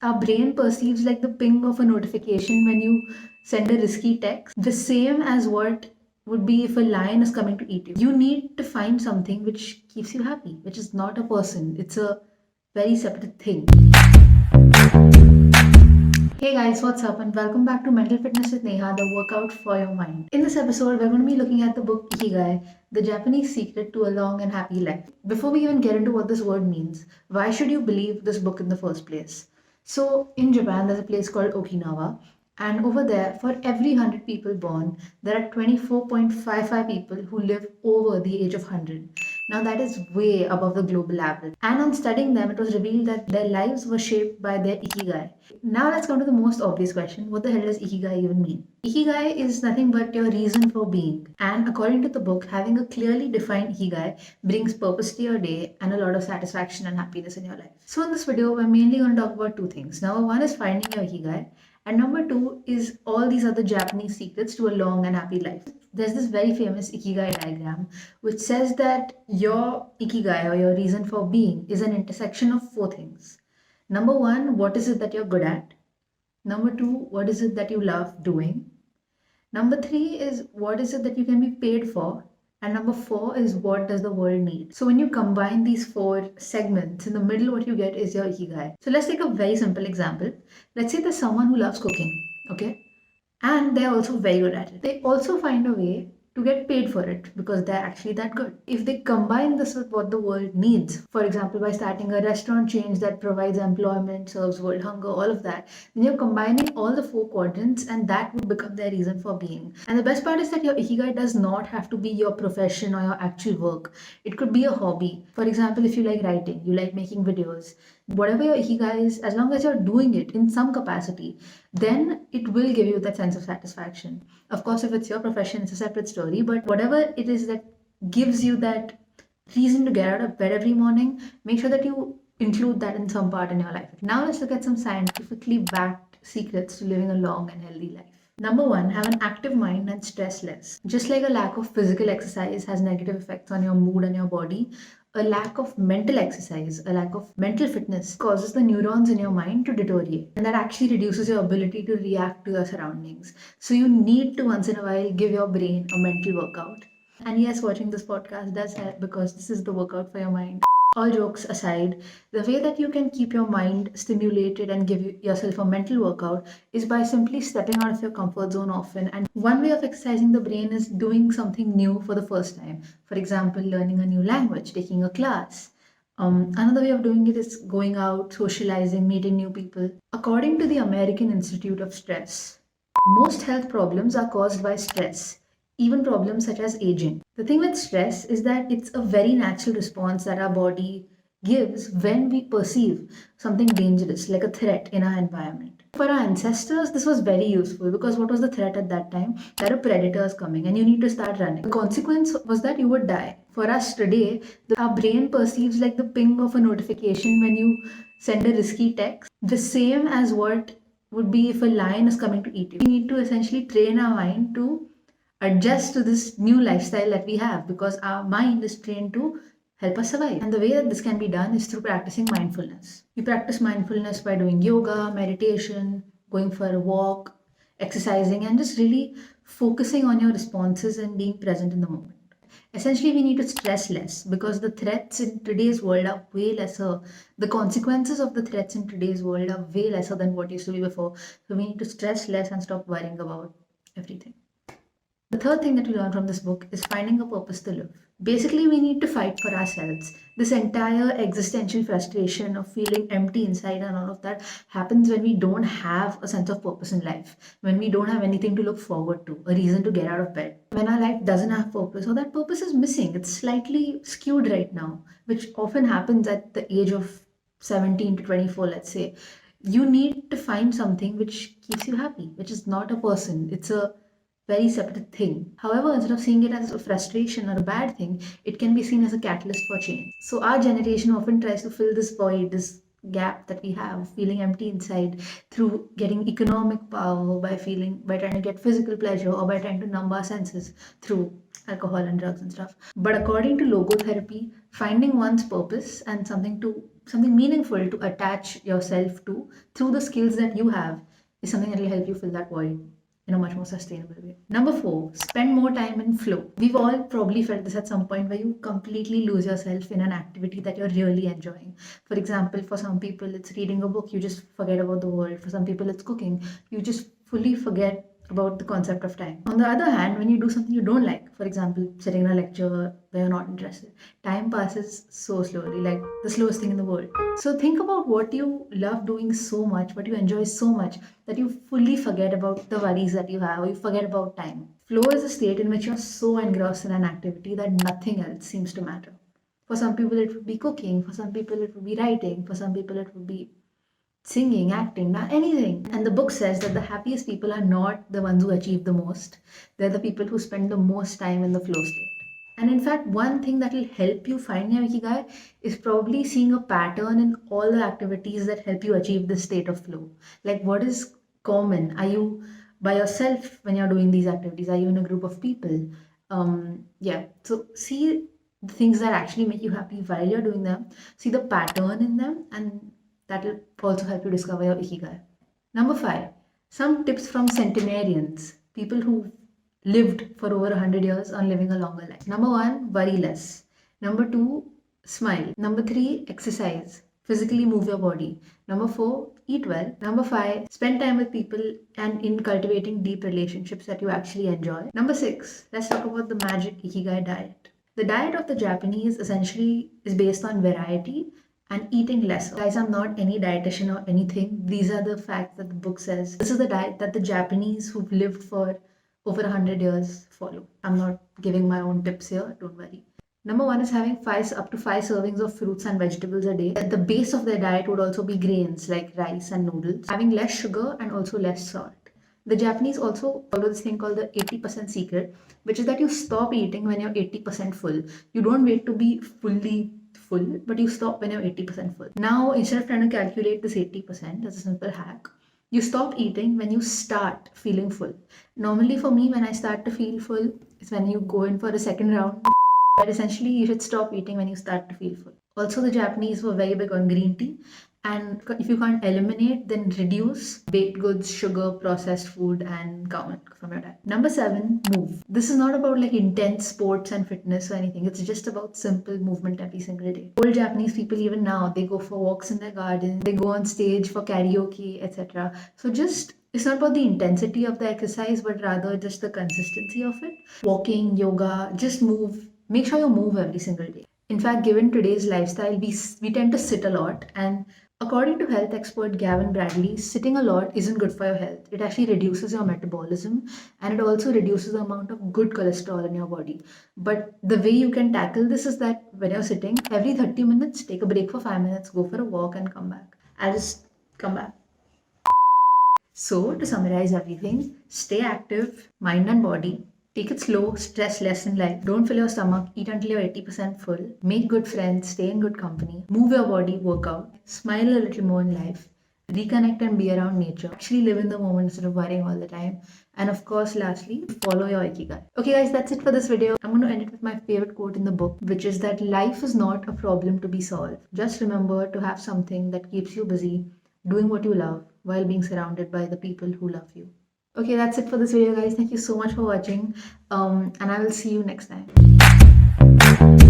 Our brain perceives like the ping of a notification when you send a risky text, the same as what would be if a lion is coming to eat you. You need to find something which keeps you happy, which is not a person, it's a very separate thing. Hey guys, what's up, and welcome back to Mental Fitness with Neha, the workout for your mind. In this episode, we're going to be looking at the book Ikigai, the Japanese secret to a long and happy life. Before we even get into what this word means, why should you believe this book in the first place? So, in Japan, there's a place called Okinawa, and over there, for every 100 people born, there are 24.55 people who live over the age of 100. Now, that is way above the global average. And on studying them, it was revealed that their lives were shaped by their Ikigai. Now, let's come to the most obvious question: what the hell does Ikigai even mean? Ikigai is nothing but your reason for being. And according to the book, having a clearly defined Ikigai brings purpose to your day and a lot of satisfaction and happiness in your life. So, in this video, we're mainly going to talk about two things. Number one is finding your Ikigai, and number two is all these other Japanese secrets to a long and happy life. There's this very famous Ikigai diagram which says that your Ikigai, or your reason for being, is an intersection of four things. Number one, what is it that you're good at? Number two, what is it that you love doing? Number three is what is it that you can be paid for? And number four is what does the world need? So when you combine these four segments, in the middle what you get is your Ikigai. So let's take a very simple example. Let's say there's someone who loves cooking, okay? And they're also very good at it. They also find a way to get paid for it because they're actually that good. If they combine this with what the world needs, for example, by starting a restaurant chain that provides employment, serves world hunger, all of that, then you're combining all the four quadrants and that would become their reason for being. And the best part is that your Ikigai does not have to be your profession or your actual work. It could be a hobby. For example, if you like writing, you like making videos, whatever your Ikigai is, as long as you're doing it in some capacity, then it will give you that sense of satisfaction. Of course, if it's your profession, it's a separate story, but whatever it is that gives you that reason to get out of bed every morning, make sure that you include that in some part in your life. Now, let's look at some scientifically backed secrets to living a long and healthy life. Number one, have an active mind and stress less. Just like a lack of physical exercise has negative effects on your mood and your body, a lack of mental exercise, a lack of mental fitness causes the neurons in your mind to deteriorate. And that actually reduces your ability to react to your surroundings. So you need to once in a while give your brain a mental workout. And yes, watching this podcast does help because this is the workout for your mind. All jokes aside, the way that you can keep your mind stimulated and give yourself a mental workout is by simply stepping out of your comfort zone often. And one way of exercising the brain is doing something new for the first time. For example, learning a new language, taking a class. Another way of doing it is going out, socializing, meeting new people. According to the American Institute of Stress, most health problems are caused by stress, even problems such as aging. The thing with stress is that it's a very natural response that our body gives when we perceive something dangerous, like a threat in our environment. For our ancestors, this was very useful because what was the threat at that time? There are predators coming and you need to start running. The consequence was that you would die. For us today, our brain perceives like the ping of a notification when you send a risky text, the same as what would be if a lion is coming to eat you. We need to essentially train our mind to adjust to this new lifestyle that we have because our mind is trained to help us survive. And the way that this can be done is through practicing mindfulness. You practice mindfulness by doing yoga, meditation, going for a walk, exercising, and just really focusing on your responses and being present in the moment. Essentially, we need to stress less because the threats in today's world are way lesser. The consequences of the threats in today's world are way lesser than what used to be before. So we need to stress less and stop worrying about everything. The third thing that we learn from this book is finding a purpose to live. Basically, we need to fight for ourselves. This entire existential frustration of feeling empty inside and all of that happens when we don't have a sense of purpose in life, when we don't have anything to look forward to, a reason to get out of bed. When our life doesn't have purpose or that purpose is missing, it's slightly skewed right now, which often happens at the age of 17 to 24, let's say. You need to find something which keeps you happy, which is not a person, it's a very separate thing. However, instead of seeing it as a frustration or a bad thing, it can be seen as a catalyst for change. So our generation often tries to fill this void, this gap that we have, feeling empty inside, through getting economic power by trying to get physical pleasure or by trying to numb our senses through alcohol and drugs and stuff. But according to logotherapy, finding one's purpose and something to something meaningful to attach yourself to through the skills that you have is something that will help you fill that void in a much more sustainable way. Number 4, spend more time in flow. We've all probably felt this at some point where you completely lose yourself in an activity that you're really enjoying. For example, for some people, it's reading a book, you just forget about the world. For some people, it's cooking, you just fully forget about the concept of time. On the other hand, when you do something you don't like, for example, sitting in a lecture where you're not interested, time passes so slowly, like the slowest thing in the world. So think about what you love doing so much, what you enjoy so much, that you fully forget about the worries that you have, or you forget about time. Flow is a state in which you're so engrossed in an activity that nothing else seems to matter. For some people, it would be cooking. For some people, it would be writing. For some people, it would be singing, acting, anything. And the book says that the happiest people are not the ones who achieve the most. They're the people who spend the most time in the flow state. And in fact, one thing that will help you find your Ikigai is probably seeing a pattern in all the activities that help you achieve this state of flow. Like, what is common? Are you by yourself when you're doing these activities? Are you in a group of people? Yeah. So see the things that actually make you happy while you're doing them. See the pattern in them, and that will also help you discover your Ikigai. Number 5, some tips from centenarians, people who lived for over 100 years on living a longer life. Number 1, worry less. Number 2, smile. Number 3, exercise. Physically move your body. Number 4, eat well. Number 5, spend time with people and in cultivating deep relationships that you actually enjoy. Number 6, let's talk about the magic Ikigai diet. The diet of the Japanese essentially is based on variety and eating less. Guys, I'm not any dietitian or anything. These are the facts that the book says. This is the diet that the Japanese who've lived for over 100 years follow. I'm not giving my own tips here, don't worry. Number 1 is having up to 5 servings of fruits and vegetables a day. At the base of their diet would also be grains like rice and noodles. Having less sugar and also less salt. The Japanese also follow this thing called the 80% secret, which is that you stop eating when you're 80% full. You don't wait to be fully full, but you stop when you're 80% full. Now, instead of trying to calculate this 80%, as a simple hack, you stop eating when you start feeling full. Normally for me, when I start to feel full, it's when you go in for a second round. But essentially, you should stop eating when you start to feel full. Also, the Japanese were very big on green tea. And if you can't eliminate, then reduce baked goods, sugar, processed food, and count from your diet. Number 7, move. This is not about like intense sports and fitness or anything. It's just about simple movement every single day. Old Japanese people, even now, they go for walks in their garden, they go on stage for karaoke, etc. So it's not about the intensity of the exercise, but rather just the consistency of it. Walking, yoga, just move. Make sure you move every single day. In fact, given today's lifestyle, we tend to sit a lot, and according to health expert Gavin Bradley, sitting a lot isn't good for your health. It actually reduces your metabolism, and it also reduces the amount of good cholesterol in your body. But the way you can tackle this is that when you're sitting, every 30 minutes, take a break for 5 minutes, go for a walk and come back. I'll just come back. So, to summarize everything, stay active, mind and body. Take it slow, stress less in life. Don't fill your stomach, eat until you're 80% full. Make good friends, stay in good company. Move your body, work out. Smile a little more in life. Reconnect and be around nature. Actually live in the moment instead of worrying all the time. And of course, lastly, follow your Ikigai. Okay guys, that's it for this video. I'm going to end it with my favorite quote in the book, which is that life is not a problem to be solved. Just remember to have something that keeps you busy, doing what you love, while being surrounded by the people who love you. Okay, that's it for this video, guys. Thank you so much for watching, and I will see you next time.